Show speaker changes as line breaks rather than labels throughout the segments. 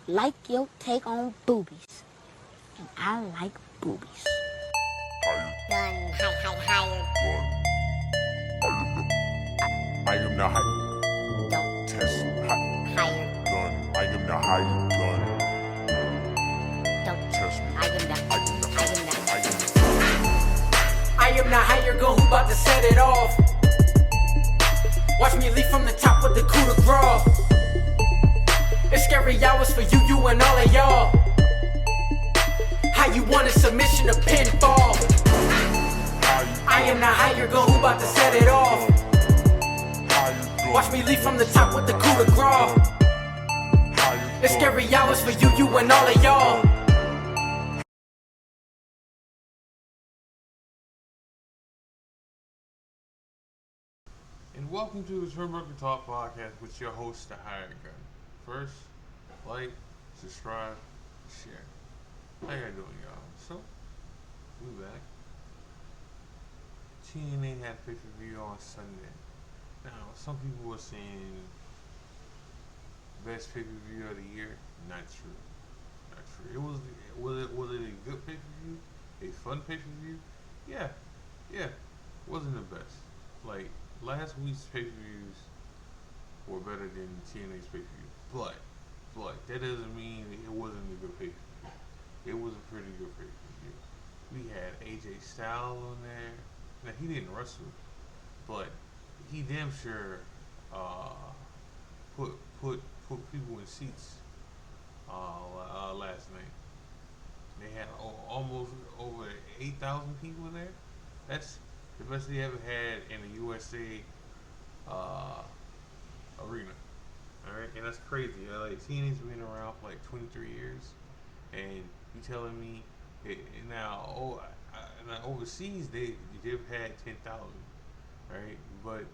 like your take on boobies. And I like boobies.
Gun, higher.
I am the higher.
Don't
Test
higher.
gun. I am the higher gun.
Don't
Test me.
I am the
I am the higher gun who bout to set it off. Watch me leap from the top with the coup de grace. It's scary hours for you and all of y'all. How you want a submission to pinfall? I am the higher gun who bout to set it off. Watch me leap from the top with the coup de grace. It's scary hours for you and all of y'all.
And welcome to the TurnBuckle Talk podcast with your host, the Hired Gun. First, like, subscribe, share. How y'all doing, y'all? So, we back. TNA had pay-per-view on Sunday. Now, some people were saying best pay-per-view of the year. Not true. Not true. Was it a good pay-per-view? A fun pay-per-view? Yeah. Wasn't the best. Like, last week's pay-per-views were better than TNA's pay-per-view. But that doesn't mean it wasn't a good pay-per-view. It was a pretty good pay-per-view. We had AJ Styles on there. Now, he didn't wrestle, but he damn sure put people in seats last night. They had almost over 8,000 people there. That's the best they ever had in the USA arena. Alright, and that's crazy. Like, TNA's been around for like 23 years, and you telling me now overseas they've had 10,000, right? But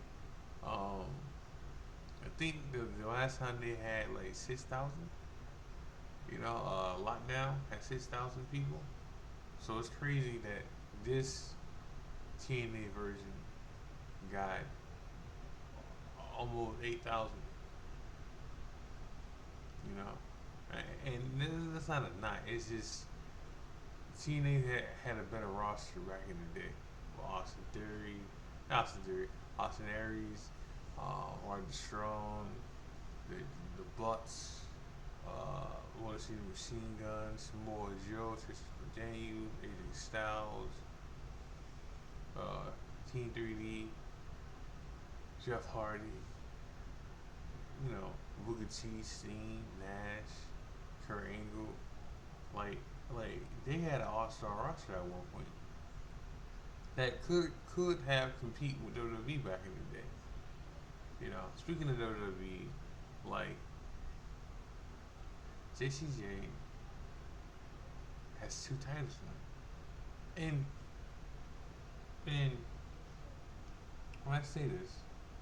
I think the last time they had like 6,000. Lockdown had 6,000 people. So it's crazy that this TNA version got almost 8,000. And that's not a knock. It's just TNA had a better roster back in the day. Austin Aries, Roddy Strong, the Butts. Want to see the Machine Guns, Samoa Joe, Tristan Daniels, AJ Styles, Team 3D, Jeff Hardy, Booker T, Steen, Nash, Kurt Angle. Like they had an all-star roster at one point that could have compete with WWE back in the day. Speaking of WWE, like JCJ has 2 titles now, and when I say this,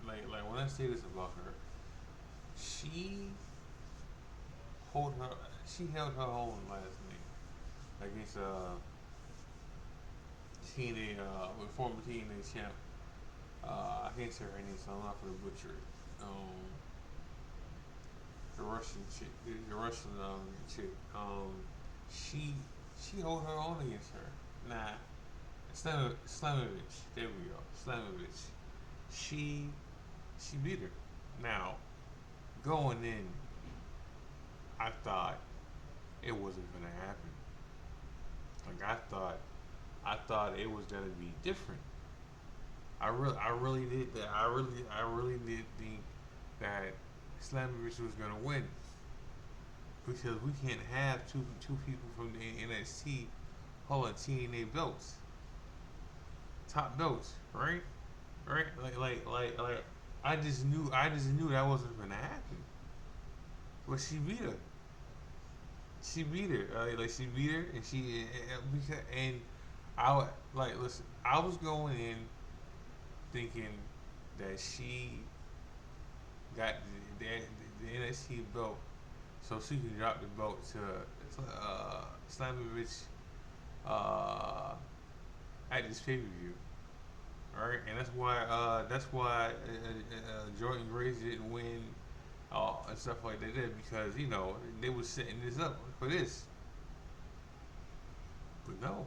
like when I say this about her, she held her own last night against TNA with former TNA champ. I can't say her name, so I'm not gonna butcher it. The Russian chick, she held her own against her. Nah, Slamovich. There we go, Slamovich. She beat her. Now, going in, I thought it wasn't gonna happen. Like I thought it was gonna be different. I really did that. I really did think that Slamovich was gonna win, because we can't have two people from the NXT holding TNA belts, top belts, right? Like I just knew that wasn't gonna happen. But she beat her. She beat her. She beat her, and listen. I was going in thinking that she got the NXT belt, so she can drop the belt to Slamovich at this pay-per-view. All right, and that's why Jordan Grace didn't win and stuff like that because they was setting this up for this. But no,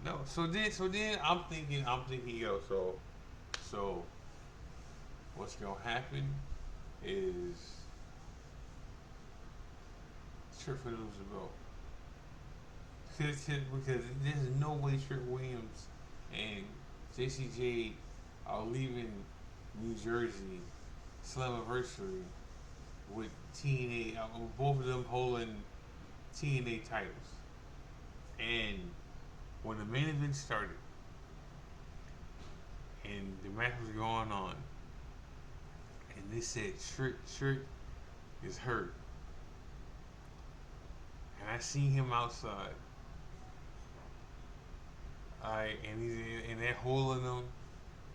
no. So then I'm thinking, yo. So what's gonna happen is Trick for lose the belt because there's no way Trick Williams and JCJ are leaving New Jersey Slammiversary with TNA, both of them holding TNA titles. And when the main event started and the match was going on, and they said Trick is hurt, and I seen him outside, and they're holding him,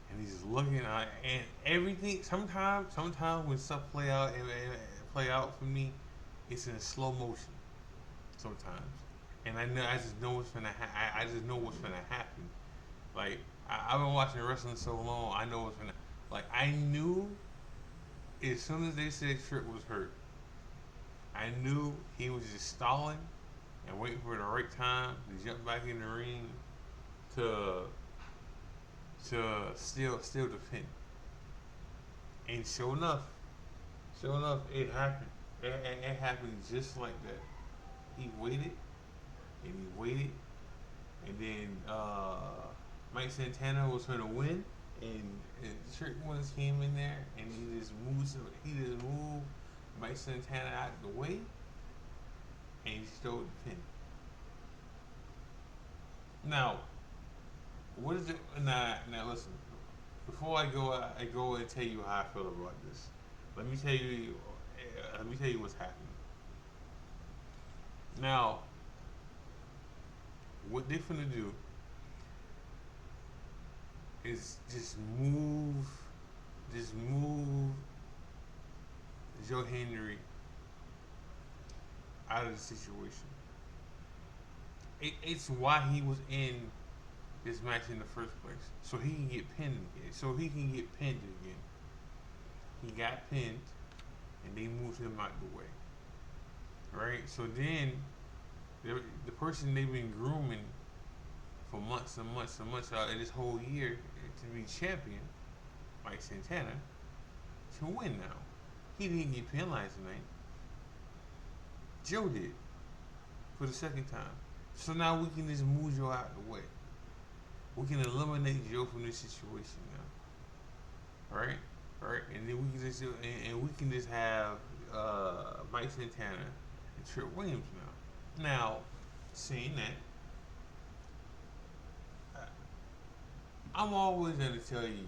and he's looking at and everything. Sometimes when stuff play out and play out for me, it's in slow motion. Sometimes, and I just know what's gonna I just know what's gonna happen. Like I've been watching wrestling so long, I know what's gonna. Like I knew as soon as they said Trick was hurt, I knew he was just stalling and waiting for the right time to jump back in the ring to still defend. And sure enough, it happened. It happened just like that. He waited and he waited, and then Mike Santana was going to win, and Trick Williams came in there and he just moved Mike Santana out of the way, and he stole the pin. Now, what is it? Now listen. Before I go and tell you how I feel about this. Let me tell you what's happening. Now, what they finna do is just move Joe Henry out of the situation. It's why he was in this match in the first place, so he can get pinned again. He got pinned, and they moved him out the way. Right? So then, the person they've been grooming for months and months and months out of this whole year to be champion, Mike Santana, to win now. He didn't get pinned last night. Joe did for the second time. So now we can just move Joe out of the way. We can eliminate Joe from this situation now. Right? And then we can just have Mike Santana and Trick Williams now. Now, saying that, I'm always gonna tell you,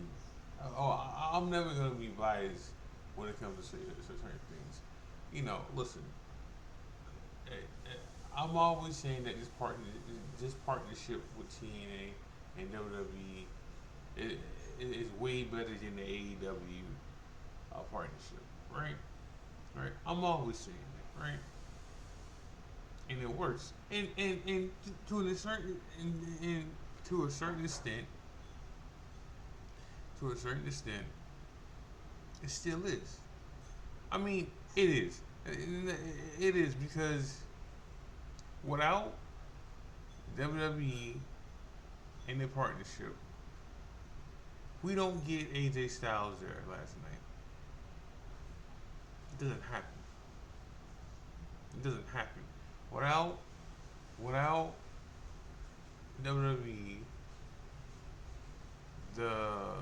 I'm never gonna be biased when it comes to certain things. Listen, I'm always saying that this partnership with TNA and WWE is way better than the AEW partnership, right? Right. I'm always saying that, right? And it works, and to a certain extent, it still is. I mean, it is. It is because without WWE and their partnership, we don't get AJ Styles there last night. It doesn't happen. Without WWE, the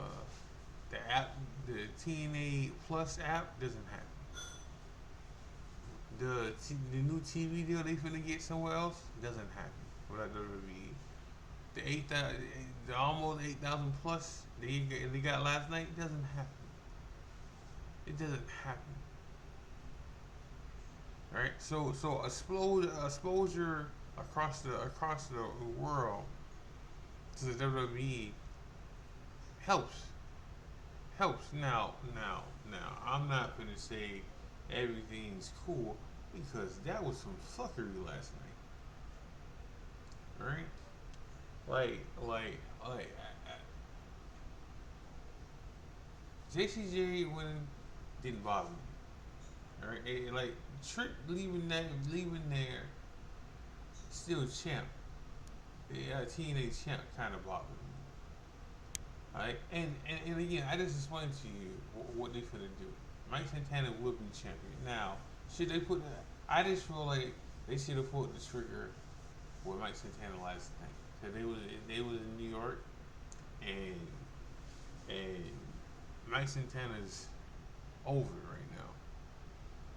app, the TNA Plus app doesn't happen. The new TV deal they finna get somewhere else doesn't happen without WWE. The almost 8,000 plus they got last night doesn't happen. It doesn't happen. Right? So exposure across the world to the WWE helps. Now, I'm not gonna say everything's cool because that was some fuckery last night. Right? Like JCJ winning didn't bother me. All right, like Trick leaving there, still champ. Yeah, TNA champ kind of bothered me. Alright, and again, I just explained to you what they finna do. Mike Santana will be champion. Now, should they put that? I just feel like they should have pulled the trigger with Mike Santana last night. Cause they was in New York, and Mike Santana's over right now,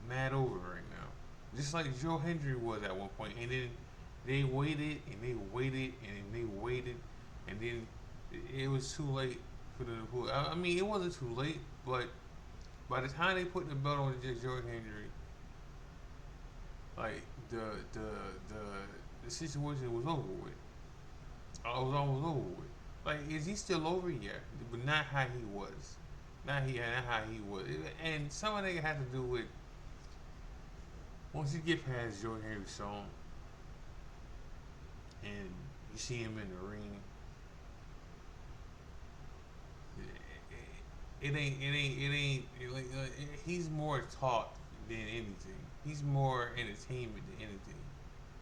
mad over right now. Just like Joe Hendry was at one point, and then they waited and they waited and they waited, and then it was too late for them to pull. I mean, it wasn't too late, but by the time they put the belt on just Joe Hendry, like the situation was over with. It was almost over with. Like, is he still over? Yeah, but not how he was. Not how he was. And some of that has to do with once you get past Joe Hendry's song and you see him in the ring, he's more talk than anything. He's more entertainment than anything.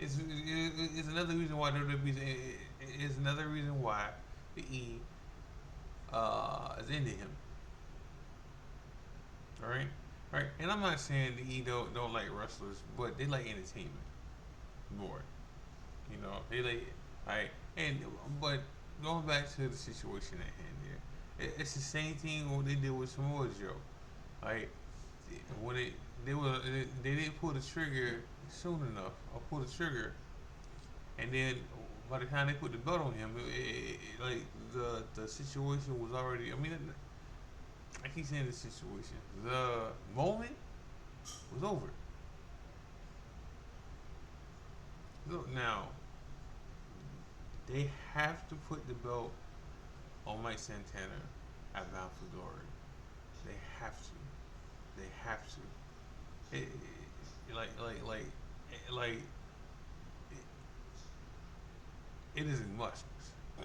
It's another reason why WWE is another reason why the E is into him. All right, right. And I'm not saying the E don't like wrestlers, but they like entertainment more. You know, they like, right. And but going back to the situation at hand there, it's the same thing what they did with Samoa Joe. Like when they didn't pull the trigger soon enough, or pull the trigger, and then by the time they put the belt on him, like the situation was already. I mean, I keep saying the situation. The moment was over. Look now, they have to put the belt on Mike Santana at Bound for Glory. They have to. They have to. Like, it is a must.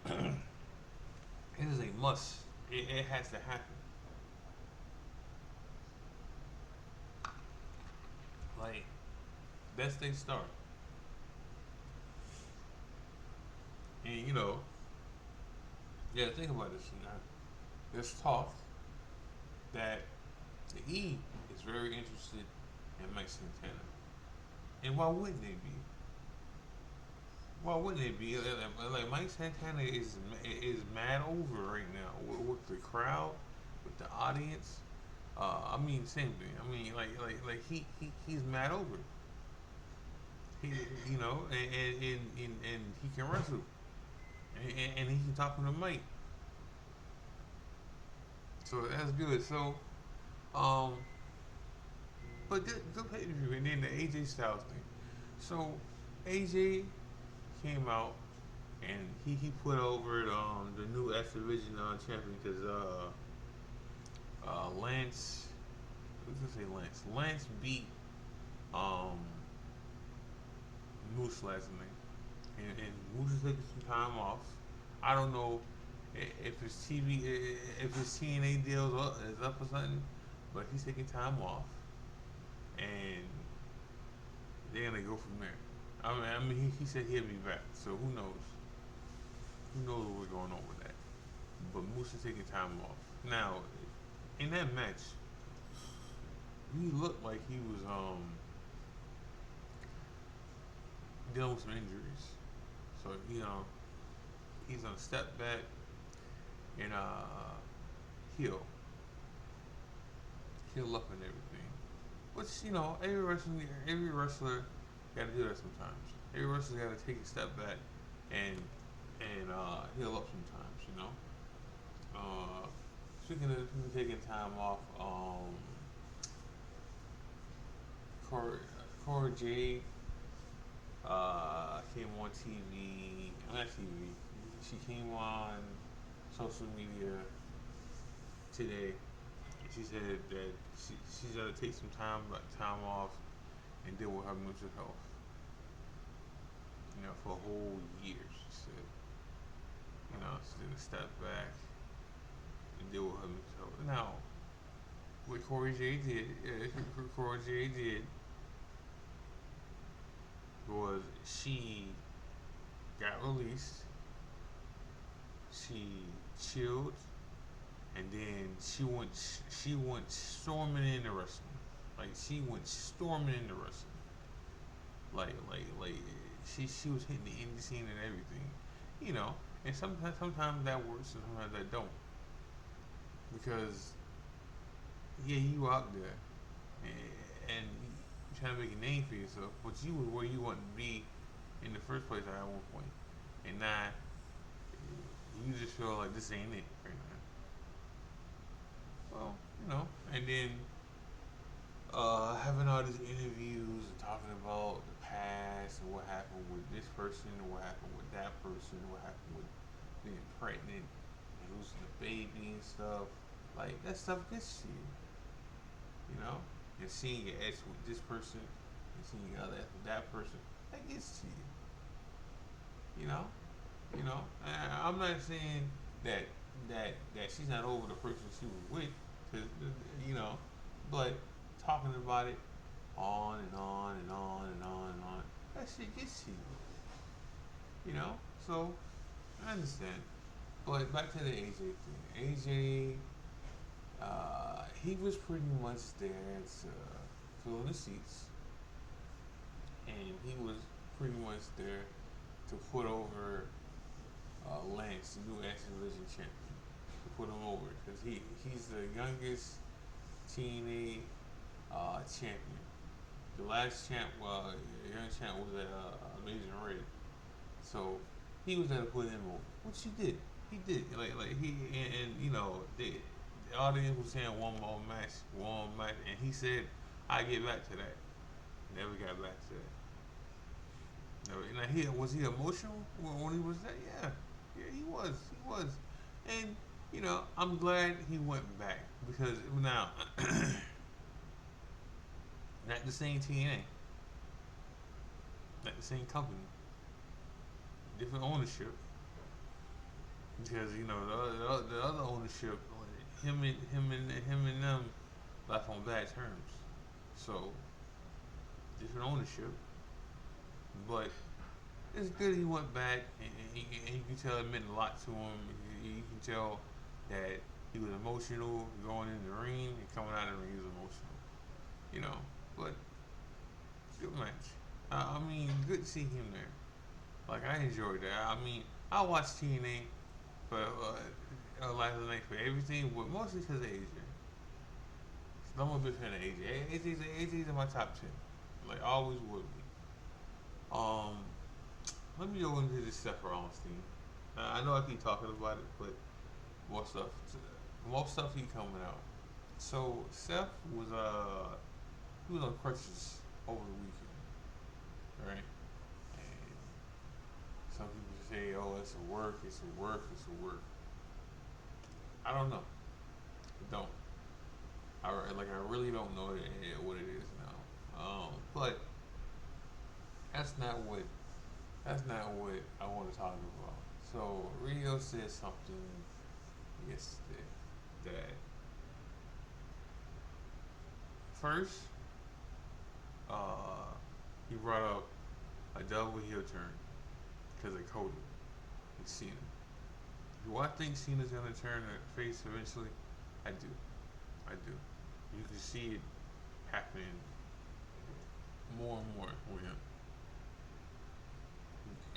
It is a must. It has to happen. Like, that's their start. And you know, yeah, think about this. You know, there's talk that the E is very interested in Mike Santana. And why wouldn't they be? Why wouldn't they be? Like Mike Santana is mad over right now with the crowd, with the audience. I mean, same thing. I mean, he's mad over. He, you know, and he can wrestle, and he can talk on the mic. So that's good. So, but good pay per view, and then the AJ Styles thing. So AJ came out and he put over the new X Division champion because Lance, I was gonna say Lance. Lance beat Moose last night, and Moose is taking some time off. I don't know if his TNA deal is up or something, but he's taking time off, and they're gonna go from there. I mean, he said he'll be back, so who knows? Who knows what's going on with that? But Moose is taking time off. Now, in that match, he looked like he was dealing with some injuries. So, you know, he's gonna step back and heal up and everything. Which, you know, every wrestler gotta do that sometimes. Every wrestler gotta take a step back and heal up sometimes, you know. Speaking of people taking time off, Cora Jade came on TV. Not TV. She came on social media today. She said that she's gonna take some time off and deal with her mental health. You know, for a whole year. She said, you know, she's gonna step back and deal with her mental health. Now, what Corey J did, Corey J did was she got released. She chilled, and then she went storming into wrestling. Like she went storming into wrestling. Like she was hitting the indie scene and everything, you know. And sometimes that works, and sometimes that don't. Because yeah, you out there, and you trying to make a name for yourself, but you were where you want to be in the first place at one point, and now you just feel like this ain't it right now. Well, you know, and then having all these interviews and talking about the past and what happened with this person and what happened with that person, what happened with being pregnant and losing the baby and stuff. Like that stuff gets to you know. And seeing your ex with this person and seeing your other ex with that person, that gets to you know. I'm not saying that she's not over the person she was with, 'cause, you know, but talking about it on and on and on and on and on, that shit gets to you know. So I understand, but back to the AJ thing. AJ, he was pretty much there to fill in the seats, and he was pretty much there to put over Lance, the new X Division champion, to put him over because he's the youngest TNA champion. The last young champ was at Amazing Red, so he was there to put him over, which he did. He did like he and you know the audience was saying one more match, and he said I get back to that. Never got back to that. No, now was he emotional when he was there? Yeah, he was, and you know I'm glad he went back because now not the same TNA, not the same company, different ownership. Because you know the other ownership, him and them left on bad terms. So different ownership, but it's good he went back, and you can tell it meant a lot to him. You can tell that he was emotional going in the ring and coming out of the ring. He was emotional, you know. But good match. I mean, good to see him there. Like I enjoyed that. I mean, I watched TNA for last night for everything, but mostly because of AJ. I'm a big fan of AJ. AJ's in my top 10. Like always would be. Let me go into this Seth Rollins thing. I know I keep talking about it, but more stuff keep coming out. So Seth was he was on crutches over the weekend, right? And some people say, "Oh, it's a work, it's a work, it's a work." I don't know. I don't. I really don't know what it is now. But that's not what I want to talk about. So Rio said something yesterday that first, he brought up a double heel turn because of Cody and Cena. Do I think Cena's gonna turn a face eventually? I do. You can see it happening more and more with him.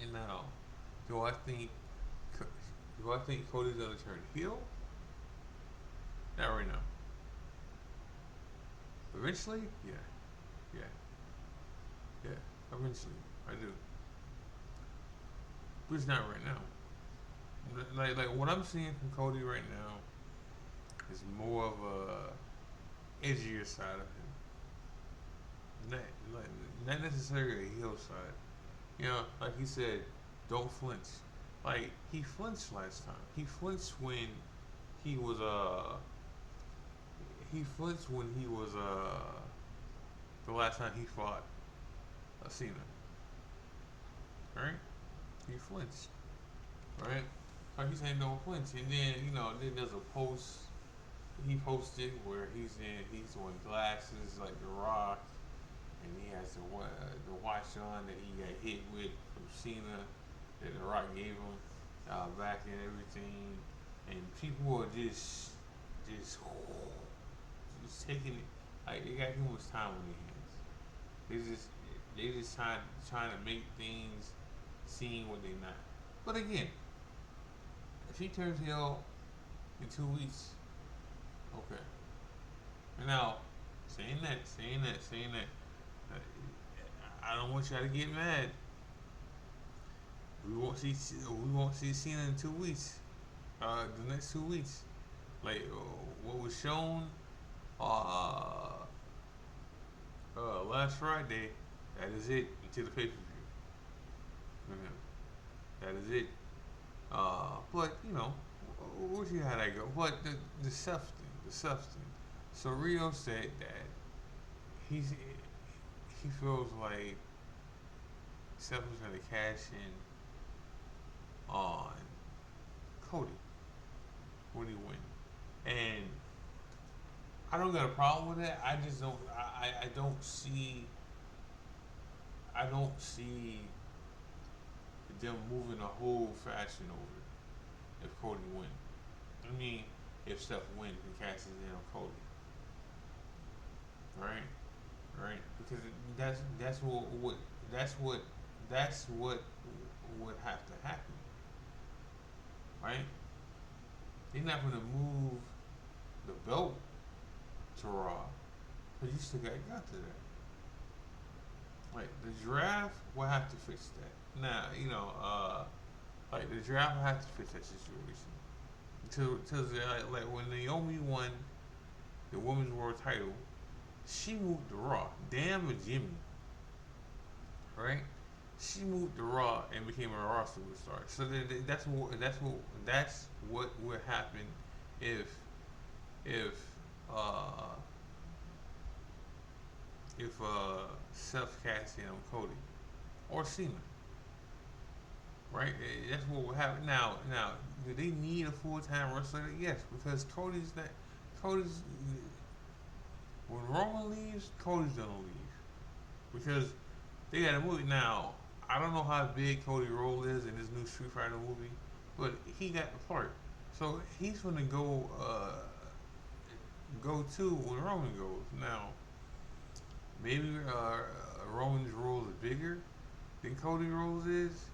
And now, do I think Cody's gonna turn heel? Not right now. Eventually, yeah. Eventually, I do. But it's not right now. Like what I'm seeing from Cody right now is more of a edgier side of him. Not necessarily a heel side. You know, like he said, don't flinch. Like he flinched last time. He flinched when he was the last time he fought Cena. Right? He flinched. Right? Like he's saying don't flinch. And then, you know, then there's a post he posted where he's wearing glasses like The Rock, and he has the watch on that he got hit with from Cena that The Rock gave him back and everything, and people are just taking it like they got too much time on their hands. They just trying to make things seem what they not. But again, if he turns heel in 2 weeks, okay. And now, saying that, I don't want y'all to get mad. We won't see Cena in 2 weeks. The next 2 weeks, like what was shown, uh, last Friday. That is it until the pay per view. That is it. But we'll see how that go. But the stuff thing. So Rio said that he feels like Seth was gonna cash in on Cody when he win, and I don't got a problem with that. I just don't. I don't see. I don't see them moving a whole faction over if Cody win. I mean, if Seth wins and cashes in on Cody, right? Because that's what would have to happen, right? They're not gonna move the belt to Raw, but you still got to that. Like the draft will have to fix that. Now, like the draft will have to fix that situation. Like when Naomi won the women's world title, she moved to Raw. Damn a Jimmy, right? She moved to Raw and became a Raw superstar. So that's what would happen if uh if Seth cast in on Cody or Cena, right? That's what would happen. Now, do they need a full-time wrestler? Yes, because Cody's when Roman leaves, Cody's gonna leave because they got a movie now. I don't know how big Cody role is in this new Street Fighter movie, but he got the part, so he's gonna go to when Roman goes. Now, maybe Roman's role is bigger than Cody Rhodes is,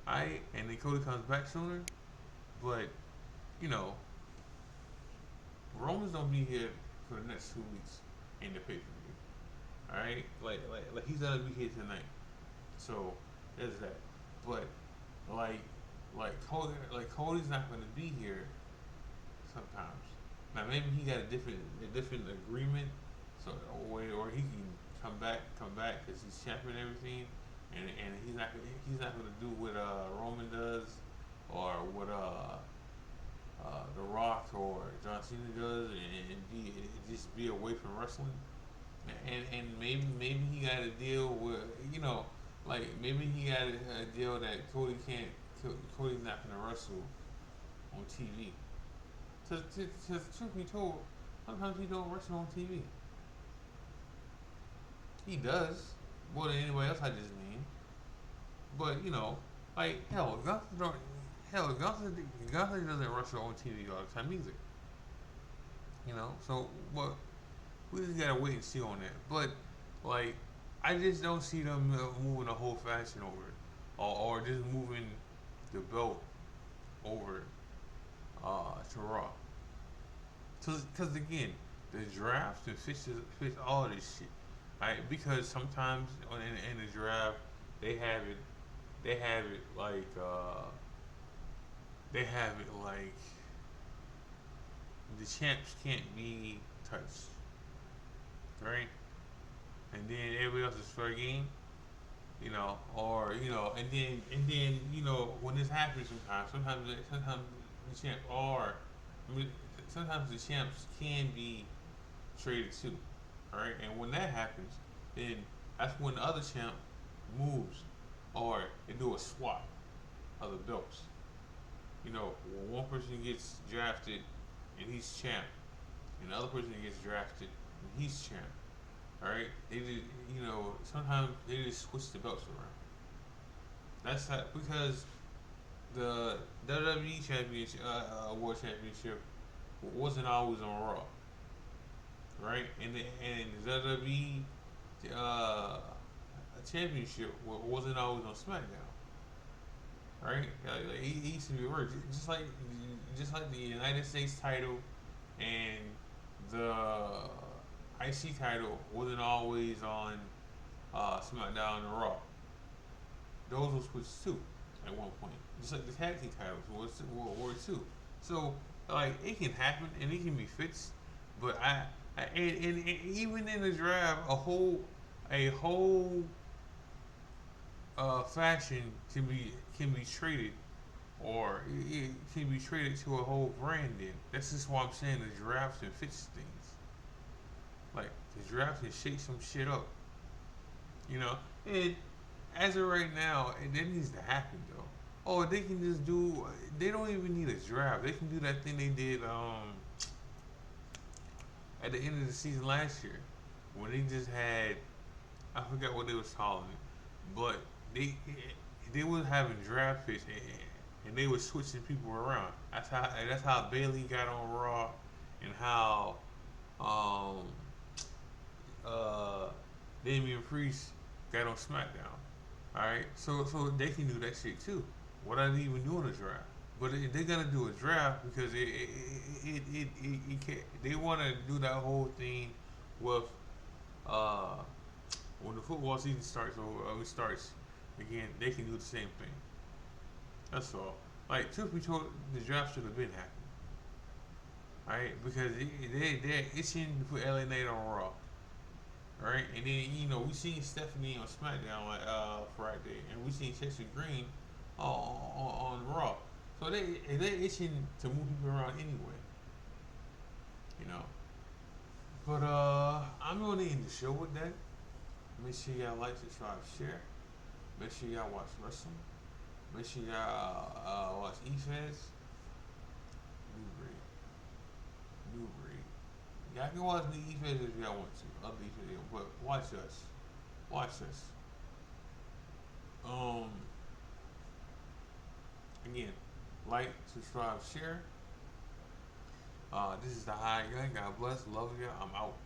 and then Cody comes back sooner. But Roman's gonna be here for the next 2 weeks in the pay per view. All right, like he's gonna be here tonight. So there's that. But Cody's not gonna be here sometimes. Now maybe he got a different agreement, so or he can come back because he's champion and everything, and he's not gonna do what Roman does or what The Rock or John Cena does, and just be away from wrestling, and maybe he got a deal with maybe he got a deal that Cody's not gonna wrestle on TV. To truth be told, sometimes he don't wrestle on TV. He does more than anybody else. I just mean, but Gunther doesn't wrestle on TV all the time either. So we just gotta wait and see on that. But I just don't see them moving a whole faction over, or just moving the belt over to Raw. Because again, the draft and fix all this shit. Right? Because sometimes in the draft they have it like the champs can't be touched, right? And then everybody else is fair game, and then when this happens sometimes the champs sometimes the champs can be traded too. Alright, and when that happens, then that's when the other champ moves, or they do a swap of the belts. When one person gets drafted and he's champ, and the other person gets drafted, and he's champ. All right, they just, sometimes they just switch the belts around. That's how, because the WWE championship, World Championship, wasn't always on Raw, right? And the WWE championship wasn't always on SmackDown, right? Like, it used to be reversed, just like the United States title and the IC title wasn't always on SmackDown and Raw. Those were switched too at one point. Just like the tag team titles were too. So like it can happen and it can be fixed, but and even in the draft, a whole faction can be traded, or it can be traded to a whole brand. Then that's just why I'm saying the draft can fix things. Like the draft can shake some shit up, and as of right now, that needs to happen though. Oh, they can just do. They don't even need a draft. They can do that thing they did at the end of the season last year, when they just had. I forgot what they was calling it, but they was having draft picks and they was switching people around. That's how Bailey got on Raw, and how Damian Priest got on SmackDown. All right, so they can do that shit too, without even doing a draft. But they're gonna do a draft because it can't. They want to do that whole thing with when the football season starts or it starts again. They can do the same thing. That's all. Like truth be told, the draft should have been happening. All right, because they're itching to put LA Knight on Raw. Right, and then we seen Stephanie on SmackDown Friday, and we seen Chelsea Green on Raw. So they itching to move people around anyway, But I'm gonna end the show with that. Make sure y'all like, subscribe, share. Make sure y'all watch wrestling. Make sure y'all watch EFBC. New breed. Y'all can watch the EFBC if y'all want to. Other EFBC, but watch us. Watch us. Again, like, subscribe, share. This is the High Gun. God bless. Love you. I'm out.